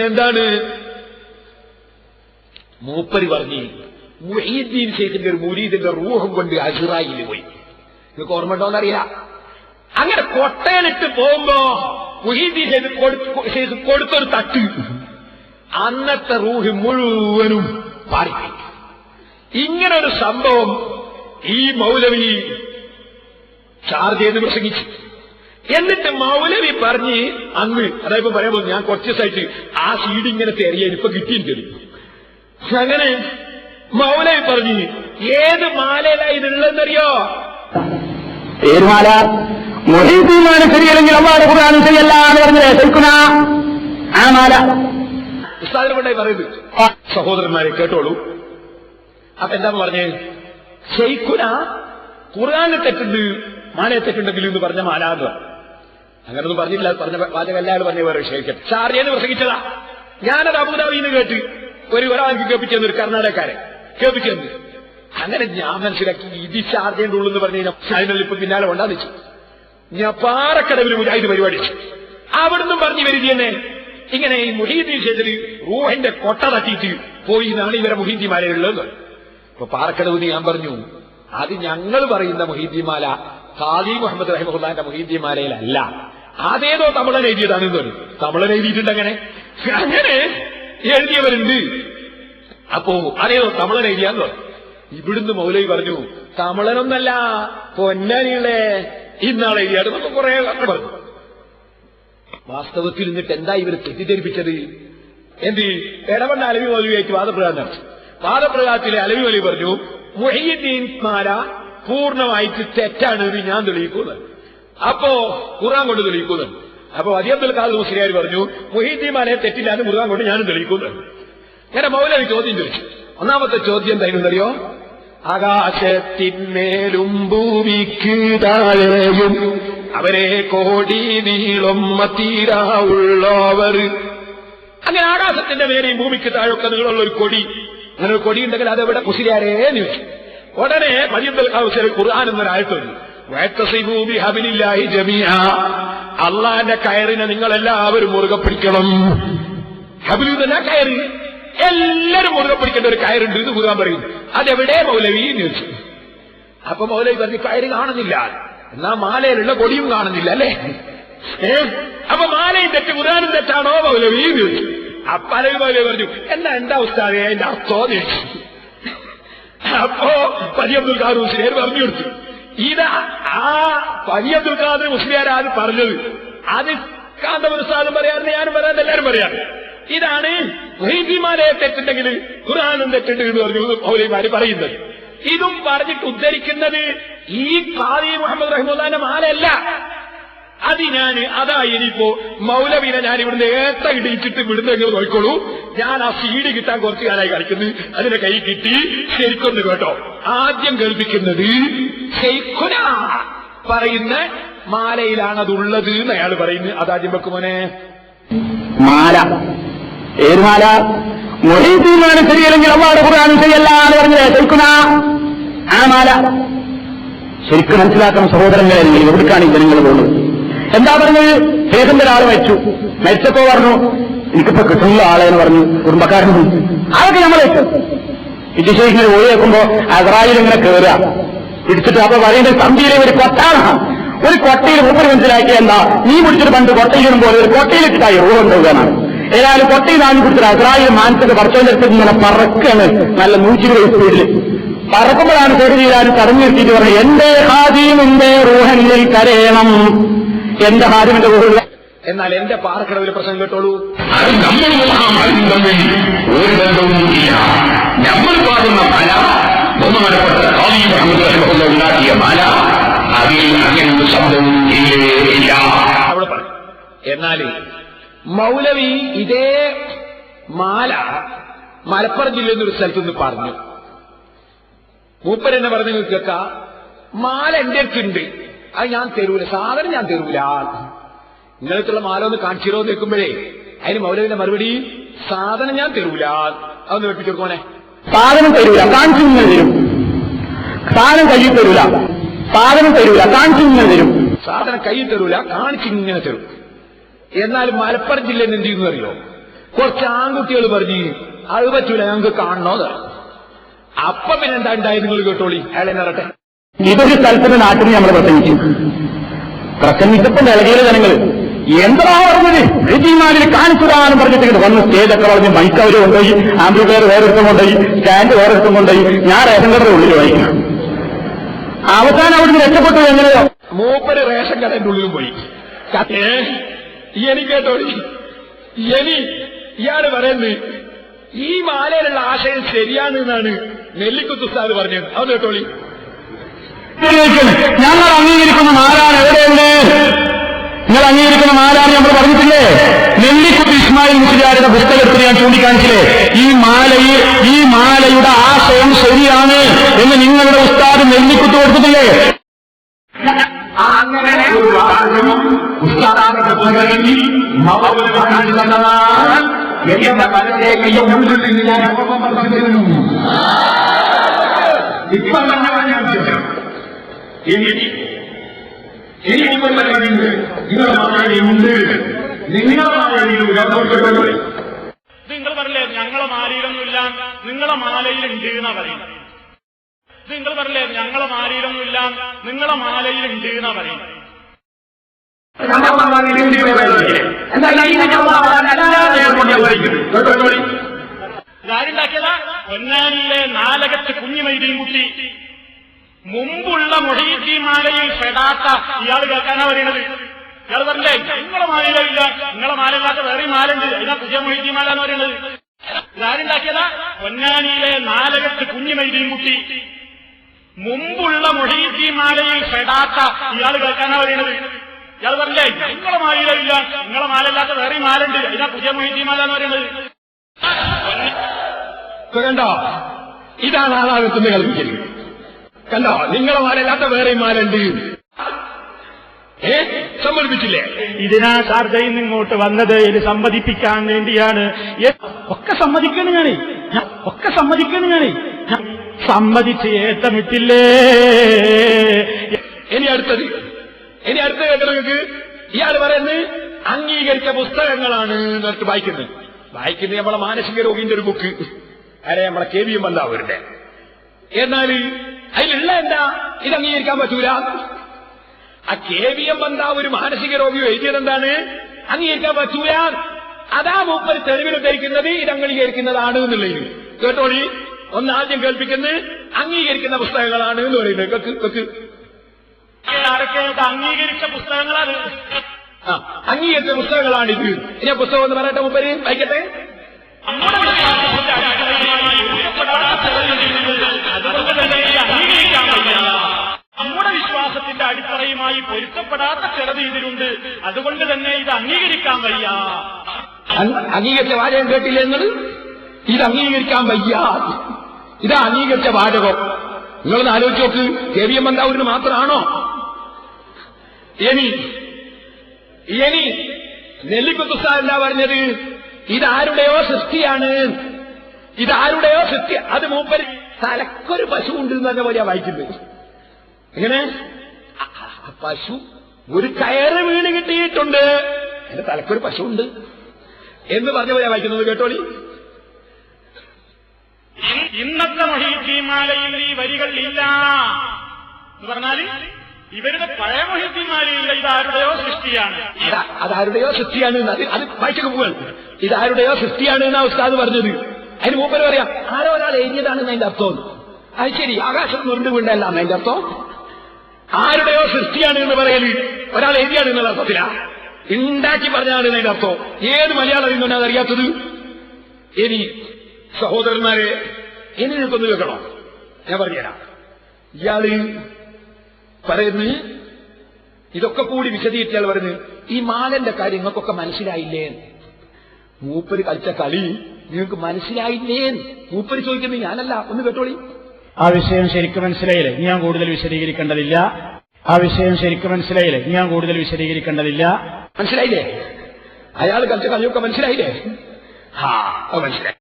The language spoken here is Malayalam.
എന്താണ് മൂപ്പര് പറഞ്ഞ് മുഹീദ്ദീൻ ശൈഖിന്റെ ഒരു മുരീദിന്റെ റൂഹും കൊണ്ട് അസ്റായിൽ പോയി. നിങ്ങൾക്ക് ഓർമ്മയുണ്ടോന്നറിയാം. അങ്ങനെ കൊട്ടയിലിട്ട് പോകുമ്പോ മുഹീദ്ദീൻ ശൈഖ് കൊടുത്തൊരു തട്ട് അന്നത്തെ റൂഹ് മുഴുവനും പാറിപ്പോയി. ഇങ്ങനൊരു സംഭവം ഈ മൗലവി ചാർജ് ചെയ്ത് പ്രസംഗിച്ചു. എന്നിട്ട് മൗലവി പറഞ്ഞ് അന്ന്, അതായത് പറയാൻ പോകുന്നു, ഞാൻ കുറച്ച് ദിവസമായിട്ട് ആ സീഡ് ഇങ്ങനെ തെറിയാൻ ഇപ്പൊ കിട്ടിയിരിക്കുന്നു. അങ്ങനെ മൗലവി പറഞ്ഞ് ഏത് മാലയിലാണ് ഇതുള്ളതെന്നറിയോ? ഏത് മാല? മുഹീദ്ദീനാണ് ശരിയല്ലെങ്കിൽ അല്ലാഹുവിന്റെ ഖുർആൻ ശരിയല്ല എന്ന് പറഞ്ഞില്ലേ ശരിക്കുന്ന ആ മാല ഉസ്താദിനെ കൊണ്ടായി പറയുന്നത്. സഹോദരന്മാരെ കേട്ടോളൂ. അപ്പൊ എന്താ പറഞ്ഞേ? ശൈഖുന ഖുർആനിൽ തെറ്റുണ്ട്, മാലയെ തെറ്റുണ്ടെങ്കിലും എന്ന് പറഞ്ഞ മാല എന്ന് പറഞ്ഞു. അങ്ങനൊന്നും പറഞ്ഞില്ല. പറഞ്ഞ വാചകം എല്ലാവരും പറഞ്ഞ വേറെ വിഷയിക്കട്ടെ. ഷാർജയെന്ന് പ്രസംഗിച്ചതാ. ഞാനത് അബുദാബിന്ന് കേട്ട് ഒരാൾക്ക് കേൾപ്പിച്ചെന്ന്, ഒരു കർണാടകക്കാരെ കേൾപ്പിച്ചെന്ന്. അങ്ങനെ ഞാൻ മനസ്സിലാക്കി ഇത് ഷാർജയുടെ ഉള്ളെന്ന് പറഞ്ഞു കഴിഞ്ഞാൽ അതിനുള്ള ഇപ്പൊ പിന്നാലെ കൊണ്ടാന്ന് വെച്ചു. ഞാൻ പാറക്കടവിൽ മുജാഹിദ് പരിപാടി വെച്ചു. അവിടുന്ന് പറഞ്ഞു വരിക തന്നെ ഇങ്ങനെ ഈ മുഹീദ്ദീൻ ശൈഖിന് റൂഹിന്റെ കൊട്ട തട്ടിയിട്ട് പോയി എന്നാണ് ഇവരെ മുഹീദ്ദീമാലയുള്ളത്. അപ്പൊ പാറക്കടവിന് ഞാൻ പറഞ്ഞു അത് ഞങ്ങൾ പറയുന്ന മുഹീദ്ദീമാല ഖാദി മുഹമ്മദ് റഹിമഹുല്ലാന്റെ മുഹീദ്ദീമാലയിലല്ല, അതേതോ തമിഴൻ എഴുതിയതാണെന്ന് പറഞ്ഞു. തമിഴൻ എഴുതിയിട്ടുണ്ട്. അങ്ങനെ എഴുതിയവരുണ്ട്. അപ്പോ അതേതോ തമിഴൻ എഴുതിയാന്ന് പറഞ്ഞു. ഇവിടുന്ന് മൗലവി പറഞ്ഞു തമിഴനൊന്നല്ല, പൊന്നാനികളെ ഇന്നാളെ എഴുതിയാണെന്നൊക്കെ കുറെ പറഞ്ഞു. വാസ്തവത്തിൽ എന്നിട്ട് എന്താ ഇവർ തെറ്റിദ്ധരിപ്പിച്ചത്? എന്ത് ഇടവണ്ണ അലവി മൗലവിയായിട്ട് വാദപ്രകാരം നടത്തി. വാദപ്രകാരത്തിലെ അലവി മൗലവി പറഞ്ഞു മുഹീദ്ദീൻ മാല പൂർണ്ണമായിട്ട് തെറ്റാണ് എന്ന് ഞാൻ തെളിയിക്കുന്നത്. അപ്പോ ഖുർആൻ കൊണ്ട് തെളിയിക്കുന്നത്. അപ്പൊ അലി അബ്ദുൽ ഖാദർ മുസ്ലിയാർ പറഞ്ഞു മുഹീദ്ദീൻ മാലയെ തെറ്റില്ലാന്ന് ഖുർആൻ കൊണ്ട് ഞാനും തെളിയിക്കുന്നത്. അങ്ങനെ മൗലവി ചോദ്യം ചോദിച്ചു. ഒന്നാമത്തെ ചോദ്യം എന്തായിരുന്നറിയോ? ആകാശത്തിന്മേലും ഭൂമിക്ക് താഴെയും അവരെ കോടി നീളം തീരാവുള്ളവർ. അങ്ങനെ ആകാശത്തിന്റെ മേലെയും ഭൂമിക്ക് താഴെയൊക്കെ നീളമുള്ള ഒരു കൊടി, അങ്ങനെ ഒരു കൊടി ഉണ്ടെങ്കിൽ അതെവിടെ മുസ്ലിയാരേ ചോദിച്ചു. ഉടനെ മരിയബ്ദുൽ ഖാദർ ഖുർആൻ എന്നൊരായത്തുണ്ട്, അള്ളാന്റെ കയറിനെ നിങ്ങളെല്ലാവരും മുറുകെ പിടിക്കണം. ഹബിലുദല്ല കയറി എല്ലാരും മുറുകെ പിടിക്കേണ്ട ഒരു കയറുണ്ട് എന്ന് ഖുർആൻ പറയുന്നു. അതെവിടെ മൗലവി എന്ന് ചോദിച്ചു. അപ്പൊ മൗലവി പറഞ്ഞു കയറ് കാണുന്നില്ല, എന്നാ മാലയിലുള്ള കൊടിയും കാണുന്നില്ല അല്ലേ? അപ്പൊ മാലയും തെറ്റ് ഖുർആനും തെറ്റാണോ മൗലവി എന്ന് ചോദിച്ചു. അപ്പൊ അലവി മൗലവി പറഞ്ഞു എന്താ ഉസ്താദേ അതിന്റെ അർത്ഥം ചോദിച്ചു. അപ്പോ പരി അബ്ദുൽ ഖാദർ മുസ്ലിയാർ പറഞ്ഞു കൊടുത്തു. ഇത് ആ പരി അബ്ദുൽ ഖാദർ മുസ്ലിയാർ അത് പറഞ്ഞത് അത് കാന്തപുരസാദും പറയാറുണ്ട്, ഞാനും പറയാറുണ്ട്, എല്ലാവരും പറയാറ്. ഇതാണ് മുഹീദ്ദീമാലയെ തെറ്റുണ്ടെങ്കിൽ ഖുർആനും തെറ്റുണ്ട് എന്ന് പറഞ്ഞു മൗലവിമാര് പറയുന്നത്. ഇതും പറഞ്ഞിട്ട് ഉദ്ധരിക്കുന്നത് ഈ ഖാദി മുഹമ്മദ് റഹിമഹുല്ലാന്റെ മാലയല്ല. അതാ ഇനിയിപ്പോ മൗലവിനെ ഞാൻ ഇവിടുന്ന് ഏത്ത ഇടിച്ചിട്ട് വിടുന്നെങ്കിൽ നോക്കിക്കോളൂ. ഞാൻ ആ സീഡി കിട്ടാൻ കുറച്ചു കാലമായി കളിക്കുന്നു, അതിനെ കൈ കിട്ടി ശരിക്കൊന്ന് കേട്ടോ. ആദ്യം കേൾപ്പിക്കുന്നത് ശൈഖുന പറയുന്ന മാലയിലാണ് അതുള്ളത് എന്ന് അയാൾ പറയുന്നു. അതാദ്യം വെക്കുമോനെ. മാല ഏത് മാല? മുഹീദ്ദീനാണ് ശരിയല്ലെങ്കിൽ അല്ലാഹുവിന്റെ ഖുർആൻ ശരിയല്ല എന്ന് പറഞ്ഞില്ലേ ശരിക്കുന്ന ആ മാല. ശരിക്കും മനസ്സിലാക്കണം സഹോദരങ്ങളെ, എവിടേക്കാണ് ഈ ജനങ്ങൾ പോകുന്നത്? എന്താ പറഞ്ഞത്? ശേഖന്റെ ഒരാൾ മരിച്ചപ്പോ പറഞ്ഞു എനിക്കിപ്പോ കിട്ടുന്ന ആളെ എന്ന് പറഞ്ഞു കുടുംബക്കാരനും. അതൊക്കെ നമ്മൾ വിജയശേഖരനെ ഓടി വെക്കുമ്പോ അസ്റായിൽ ഇങ്ങനെ കയറുക പിടിച്ചിട്ട്. അപ്പൊ പറയുന്നത് തമ്പിയിലെ ഒരു കൊട്ടാണ്. ഒരു കൊട്ടയിൽ മൂപ്പര് മനസ്സിലാക്കിയ എന്താ, നീ പിടിച്ചിട്ട് പണ്ട് കൊട്ടയിലിടുമ്പോൾ ഒരു കൊട്ടയിലിട്ടായി റൂഹുണ്ടാവുകയാണ്. ഏതായാലും കൊട്ടയിൽ നാഞ്ഞു പിടിച്ചിട്ട് അസ്റായിൽ മാനസിക പറച്ചോന്റെ അടുത്ത് ഇങ്ങനെ പറക്കാണ്, നല്ല 120 സ്പീഡിൽ പറക്കുമ്പോഴാണ് ശരീരം തടഞ്ഞു നിർത്തിയിട്ട് പറഞ്ഞു എന്റെ ഹാദിമിന്റെ റൂഹനിൽ കരയണം, എന്റെ ഹാദിമിന്റെ റൂഹ. എന്നാൽ എന്റെ പാറക്കടവിലെ പ്രശ്നം കേട്ടോളൂ. അത് ഒരു ബന്ധവുമില്ല. നമ്മൾ പാടുന്ന മാല ബഹുമാനപ്പെട്ട ഖാദി മുഹമ്മദ് റഹിമഹുല്ലാഹ് ഉണ്ടാക്കിയ മാല, അതിൽ അങ്ങനെ ശബ്ദവും ഇല്ല. അവിടെ പറഞ്ഞു. എന്നാൽ മൗലവി ഇതേ മാല മലപ്പുറം ജില്ലയിൽ നിന്നൊരു സ്ഥലത്തുനിന്ന് പറഞ്ഞു. മൂപ്പരെന്നെ പറഞ്ഞു കേൾക്ക, മാല എന്റെ അടുത്തുണ്ട്, അത് ഞാൻ തരൂല, സാധനം ഞാൻ തരൂല. നിങ്ങൾക്കുള്ള മാല ഒന്ന് കാണിച്ചിരോ നിൽക്കുമ്പോഴേ അതിന് മൗലവിന്റെ മറുപടി സാധനം ഞാൻ തരൂല. അതൊന്ന് വെപ്പിച്ചെടുക്കോനെ. സാധനം തരൂല, കാണിച്ചു നിങ്ങൾ തരും. സാധനം കയ്യിൽ തരൂല, സാധനം തരൂല, കാണിച്ചു നിങ്ങൾ തരും. സാധനം കയ്യിൽ തരൂല, കാണിച്ചിങ്ങനെ തരും. എന്നാൽ മലപ്പുറം ജില്ലയിൽ എന്ത് ചെയ്യുന്നു അറിയോ? കുറച്ച് ആൺകുട്ടികൾ പറഞ്ഞു അത് പറ്റൂല, ഞങ്ങൾക്ക് കാണണോന്ന്. അപ്പൊ പിന്നെ എന്താ ഉണ്ടായത് നിങ്ങൾ കേട്ടോളി. അയാളെ നിറട്ടെ. ഇതൊരു സ്ഥലത്തിന്റെ നാട്ടിൽ നമ്മൾ പ്രസംഗിച്ചപ്പോൾ ഇളകിയ ജനങ്ങൾ എന്താ പറഞ്ഞത് റെജിമാരിൽ കാണിച്ചതാണെന്ന് പറഞ്ഞിട്ട് വന്ന് സ്റ്റേജൊക്കെ പറഞ്ഞ് മൈക്ക് അവർ കൊണ്ടുപോയി, ആംബ്ലിഫയർ വേറൊരുത്തം കൊണ്ടുപോയി, സ്റ്റാൻഡ് വേറൊരുത്തം കൊണ്ടുപോയി, ഞാൻ റേഷൻ കടയുടെ ഉള്ളിൽ വായിക്കണം. അവസാനം അവിടുന്ന് രക്ഷപ്പെട്ടു. എങ്ങനെയോ മൂപ്പര് റേഷൻ കടയുടെ ഉള്ളിൽ പോയി. ഇനി കേട്ടോളി, ഇനി ഇയാള് പറയുന്നത് ഈ മാലയിലുള്ള ആശയം ശരിയാണ് എന്നാണ് നെല്ലിക്കുത്ത് ഉസ്താദ് പറഞ്ഞത്. അത് കേട്ടോളി. ഞങ്ങൾ അംഗീകരിക്കുന്ന മാലാണ് എവിടെയുണ്ട്? നിങ്ങൾ അംഗീകരിക്കുന്ന മാലാണ് നമ്മൾ പറഞ്ഞിട്ടില്ലേ? നെല്ലിക്കുത്ത് ഇസ്മായിൽ മുസ്ലിയാരുടെ പുസ്തകത്തിൽ ഞാൻ ചൂണ്ടിക്കാണിച്ചില്ലേ, ഈ മാലയുടെ ആശയം ശരിയാണ് എന്ന് നിങ്ങളുടെ ഉസ്താദ് നെല്ലിക്കുത്ത് കൊടുത്തിട്ടില്ലേ? അങ്ങനെ ഒരു ആശയം ഉസ്താദിന്റെ പുസ്തകത്തിൽ എന്റെ മനസ്സിലേക്ക് ഞാൻ ഇപ്പൊ തന്നെ ഇനി നിങ്ങളുടെ കഴിയുണ്ട്, നിങ്ങളുടെ മാലയുണ്ട്, നിങ്ങളുടെ മാലയിലുണ്ട്. നിങ്ങൾ പറഞ്ഞില്ലേ ഞങ്ങളെ മാലയിലൊന്നുമില്ല, നിങ്ങളെ മാലയിലുണ്ട് എന്നാ പറയുന്നത്. നിങ്ങൾ പറഞ്ഞില്ലേ ഞങ്ങളെ മാലയിലൊന്നുമില്ല, നിങ്ങളെ മാലയിലുണ്ട് എന്നാ പറയുന്നത്. ഇതാരുണ്ടാക്കിയതാ? പൊന്നാനിയിലെ നാലകത്ത് കുഞ്ഞുമൈദിയും കുട്ടി മുമ്പുള്ള മൊഹീദ്ദീൻ മാലയിൽ പെടാത്ത ഇയാൾ കേൾക്കാനാ പറയുന്നത്. ഇയാൾ പറഞ്ഞില്ലേ നിങ്ങളെ മാലയിലില്ല, നിങ്ങളെ മാലയില്ലാത്ത വേറെ മാലുണ്ട്, അതിനാ പുതിയ മൊഹീദ്ദീൻ മാല എന്ന് പറയുന്നത്. ഇതാരുണ്ടാക്കിയതാ? പൊന്നാനിയിലെ നാലകത്ത് കുഞ്ഞുമൈദിയും കുട്ടി മുമ്പുള്ള മൊഹീദ്ദീൻ മാലയിൽ പെടാത്ത ഇയാൾ കേൾക്കാനാ പറയുന്നത്. ഇയാൾ പറഞ്ഞില്ലേ നിങ്ങളെ മാലയിലില്ല, നിങ്ങളെ മാലയില്ലാത്ത വേറെ മാലുണ്ട്, അതിനാ പുതിയ മൊഹീദ്ദീൻ മാല എന്ന് പറയുന്നത്. കണ്ടോ, ഇതാണ് ആളാകത്തുന്ന കളിപ്പിക്കല്. കണ്ടോ, നിങ്ങളെ മാലല്ലാത്ത വേറെ മാലുണ്ട്. സമ്മതിപ്പിച്ചില്ലേ? ഇതിനാ ഷാർജയിൽ നിന്ന് ഇങ്ങോട്ട് വന്നത് ഇത് സമ്മതിപ്പിക്കാൻ വേണ്ടിയാണ്. ഒക്കെ സമ്മതിക്കണ് ഞാനേ, സമ്മതിച്ച് ഏത്തമിട്ടില്ലേ. ഇനി അടുത്തത് കേൾക്കണം നിങ്ങൾക്ക്. ഇയാൾ പറയുന്നത് അംഗീകരിച്ച പുസ്തകങ്ങളാണ് എന്നിട്ട് വായിക്കുന്നത് നമ്മളെ മാനസിക രോഗിന്റെ ഒരു ബുക്ക്, അല്ലെ നമ്മളെ KVM ബന്ധാവൂരിന്റെ. എന്നാൽ അതിലുള്ള എന്താ ഇത് അംഗീകരിക്കാൻ പറ്റൂല. ആ KVM ബന്ധാവൂര് മാനസിക രോഗിയോ എഴുതിയത് എന്താണ്? അംഗീകരിക്കാൻ പറ്റൂല. അതാ മൂപ്പര് തെളിവിൽ ധരിക്കുന്നത് ഇത് അംഗീകരിക്കുന്നതാണ് എന്നുള്ളതിന്. കേട്ടോളി, ഒന്നാദ്യം കേൾപ്പിക്കുന്നത് അംഗീകരിക്കുന്ന പുസ്തകങ്ങളാണ് എന്ന് പറയുന്നത്. അംഗീകരിച്ച പുസ്തകങ്ങളാണ്. അംഗീകരിച്ച പുസ്തകങ്ങളാണിത്. ഇനി പുസ്തകം എന്ന് പറയട്ടെ, മൂപ്പര് വായിക്കട്ടെ. നമ്മുടെ വിശ്വാസത്തിന്റെ അടിത്തറയുമായി പൊരുത്തപ്പെടാത്ത ചിലത് ഇതിലുണ്ട്, അതുകൊണ്ട് തന്നെ ഇത് അംഗീകരിക്കാൻ വയ്യ. അംഗീകരിച്ച വാചകം കേട്ടില്ല നിങ്ങൾ? ഇത് അംഗീകരിക്കാൻ വയ്യ. ഇതാ അംഗീകരിച്ച വാചകം. നിങ്ങളൊന്ന് ആലോചിച്ച് നോക്ക്. KVM ബന്ധാവൂരിന് മാത്രമാണോ? ഇനി നെല്ലിക്കുത്ത് ഉസ്താദ് എന്താ പറഞ്ഞത്? ഇതാരുടെയോ സൃഷ്ടിയാണ്, അത് മൂപ്പര് തലക്കൊരു പശു ഉണ്ട് എന്ന് പറഞ്ഞ പോലെയാ വായിക്കുന്നത്. എങ്ങനെ? പശു ഒരു കയറ് വീണ് കിട്ടിയിട്ടുണ്ട്, എന്റെ തലക്കൊരു പശു ഉണ്ട് എന്ന് പറഞ്ഞ പോലെയാ വായിക്കുന്നത്. കേട്ടോളി. ഇന്നത്തെ മൊഹീദ്ദീൻ മാലയിൽ ഈ വരികൾ ഇല്ല എന്ന് പറഞ്ഞാല് ഇവരുടെ പഴയ മൊഹീദ്ദീൻ മാലയില്ല, ഇതാരുടെയോ സൃഷ്ടിയാണ്. അതാരുടെയോ സൃഷ്ടിയാണ്. അത് വായിച്ചു പോവുകയാണ്. ഇതാരുടെയോ സൃഷ്ടിയാണ് എന്നാ ഉസ്താദ് പറഞ്ഞത്. അതിന് മൂപ്പര് പറയാം ആരോ ഒരാൾ എഴുതിയതാണെന്ന് അതിന്റെ അർത്ഥം. അത് ശരി, ആകാശം നുരുണ്ട് വീണ്ടല്ല എന്നതിന്റെ അർത്ഥം. ആരുടെയോ സൃഷ്ടിയാണ് എന്ന് പറയല് ഒരാൾ എഴുതിയാണ് എന്നുള്ള അർത്ഥത്തിലാ, ഉണ്ടാക്കി പറഞ്ഞാണ് എന്നതിന്റെ അർത്ഥം. ഏത് മലയാളം അറിയുന്നോ അതറിയാത്തത്? ഇനി സഹോദരന്മാരെ, ഇനി നിങ്ങൾക്കൊന്ന് കേൾക്കണോ? ഞാൻ പറഞ്ഞുതരാം. ഇയാള് പറയുന്നു, ഇതൊക്കെ കൂടി വിശദീകരിച്ചാൽ പറഞ്ഞു ഈ മാലന്റെ കാര്യം നിങ്ങൾക്കൊക്കെ മനസ്സിലായില്ലേ? മൂപ്പര് കളിച്ച കളി നിങ്ങൾക്ക് മനസ്സിലായില്ലേ? മൂപ്പര് ചോദിക്കുന്നത് ഞാനല്ല. ഒന്ന് കേട്ടോളി. ആ വിഷയം ശരിക്കും മനസ്സിലായില്ലേ? ഞാൻ കൂടുതൽ വിശദീകരിക്കേണ്ടതില്ല. മനസ്സിലായില്ലേ? അയാൾ കളിച്ച കളിയൊക്കെ മനസ്സിലായില്ലേ? മനസ്സിലായി.